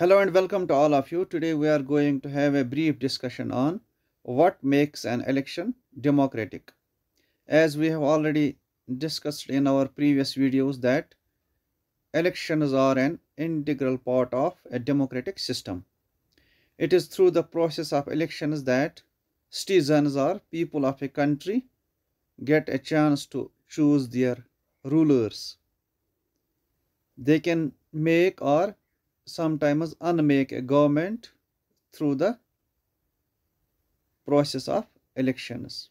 Hello and welcome to all of you. Today we are going to have a brief discussion on what makes an election democratic. As we have already discussed in our previous videos that elections are an integral part of a democratic system. It is through the process of elections that citizens or people of a country get a chance to choose their rulers. They can make or sometimes unmake a government through the process of elections.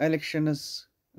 elections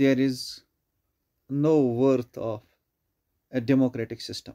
there is no worth of a democratic system.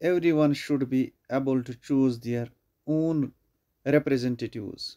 everyone should be able to choose their own representatives.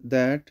that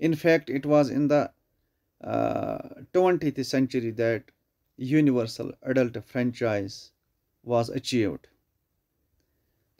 In fact, it was in the 20th century that universal adult franchise was achieved.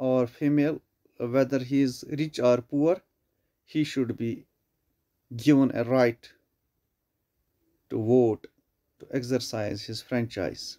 or female, whether he is rich or poor, he should be given a right to vote, to exercise his franchise.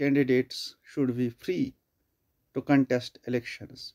candidates should be free to contest elections.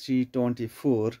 324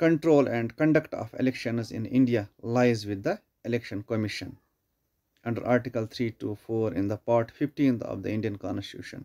control and conduct of elections in India lies with the Election Commission under Article 324 in the Part 15th of the Indian Constitution.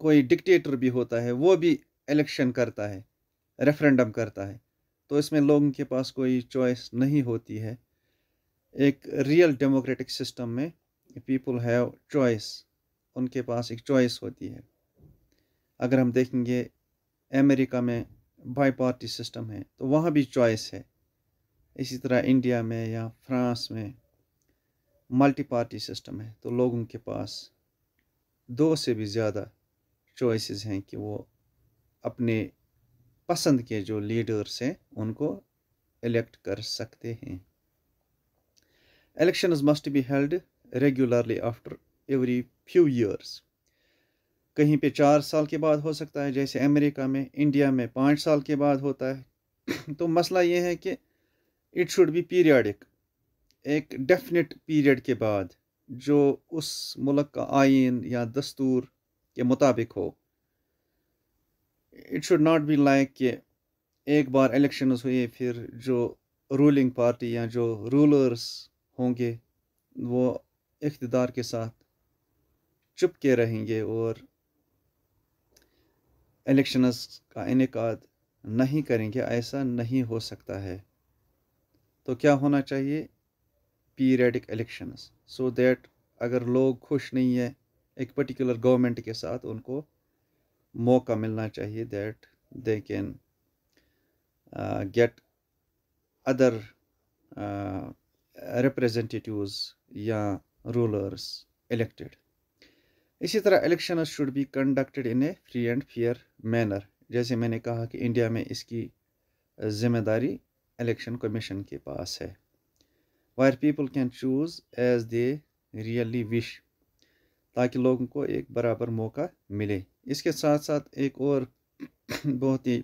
کوئی dictator بھی ہوتا ہے وہ بھی election کرتا ہے، referendum کرتا ہے، تو اس میں لوگوں کے پاس کوئی چوائس نہیں ہوتی ہے. ایک ریئل ڈیموکریٹک سسٹم میں پیپل ہیو چوائس، ان کے پاس ایک چوائس ہوتی ہے. اگر ہم دیکھیں گے امریکہ میں بائی پارٹی سسٹم ہے تو وہاں بھی چوائس ہے. اسی طرح انڈیا میں یا فرانس میں ملٹی پارٹی سسٹم ہے تو لوگوں کے پاس 2 سے بھی زیادہ چوائسیز ہیں کہ وہ اپنے پسند کے جو لیڈرس ہیں ان کو الیکٹ کر سکتے ہیں. Elections must be held regularly after every few years. کہیں پہ 4 سال کے بعد ہو سکتا ہے جیسے امریکہ میں، انڈیا میں 5 سال کے بعد ہوتا ہے. تو مسئلہ یہ ہے کہ اٹ شوڈ بی پیریڈک، ایک ڈیفینٹ پیریڈ کے بعد جو اس ملک کا آئین یا دستور کے مطابق ہو. It should not be like کہ ایک بار الیکشنز ہوئے پھر جو رولنگ پارٹی یا جو رولرز ہوں گے وہ اقتدار کے ساتھ چپ کے رہیں گے اور الیکشنز کا انعقاد نہیں کریں گے. ایسا نہیں ہو سکتا ہے. تو کیا ہونا چاہیے؟ پیریڈک الیکشنز، سو دیٹ اگر لوگ خوش نہیں ہیں ایک پرٹیکولر گورنمنٹ کے ساتھ ان کو موقع ملنا چاہیے that they can get other representatives یا رولرز الیکٹڈ. اسی طرح elections should be conducted in a free and fair manner. جیسے میں نے کہا کہ انڈیا میں اس کی ذمہ داری الیکشن کمیشن کے پاس ہے. Where people can choose as they really wish, تاکہ لوگوں کو ایک برابر موقع ملے. اس کے ساتھ ساتھ ایک اور بہت ہی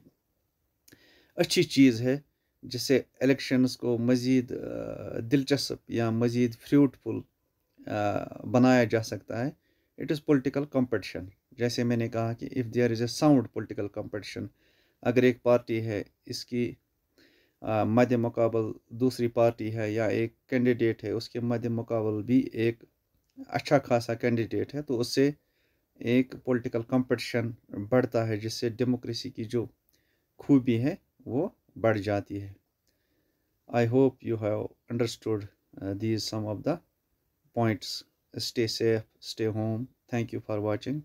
اچھی چیز ہے جس سے الیکشنز کو مزید دلچسپ یا مزید فروٹفل بنایا جا سکتا ہے. It is political competition. جیسے میں نے کہا کہ if there is a sound political competition, اگر ایک پارٹی ہے اس کی مد مقابل دوسری پارٹی ہے یا ایک کینڈیڈیٹ ہے اس کے مد مقابل بھی ایک اچھا خاصا کینڈیڈیٹ ہے، تو اس سے ایک پولیٹیکل کمپٹیشن بڑھتا ہے جس سے ڈیموکریسی کی جو خوبی ہے وہ بڑھ جاتی ہے. I hope you have understood these some of the points. Stay safe, stay home. Thank you for watching.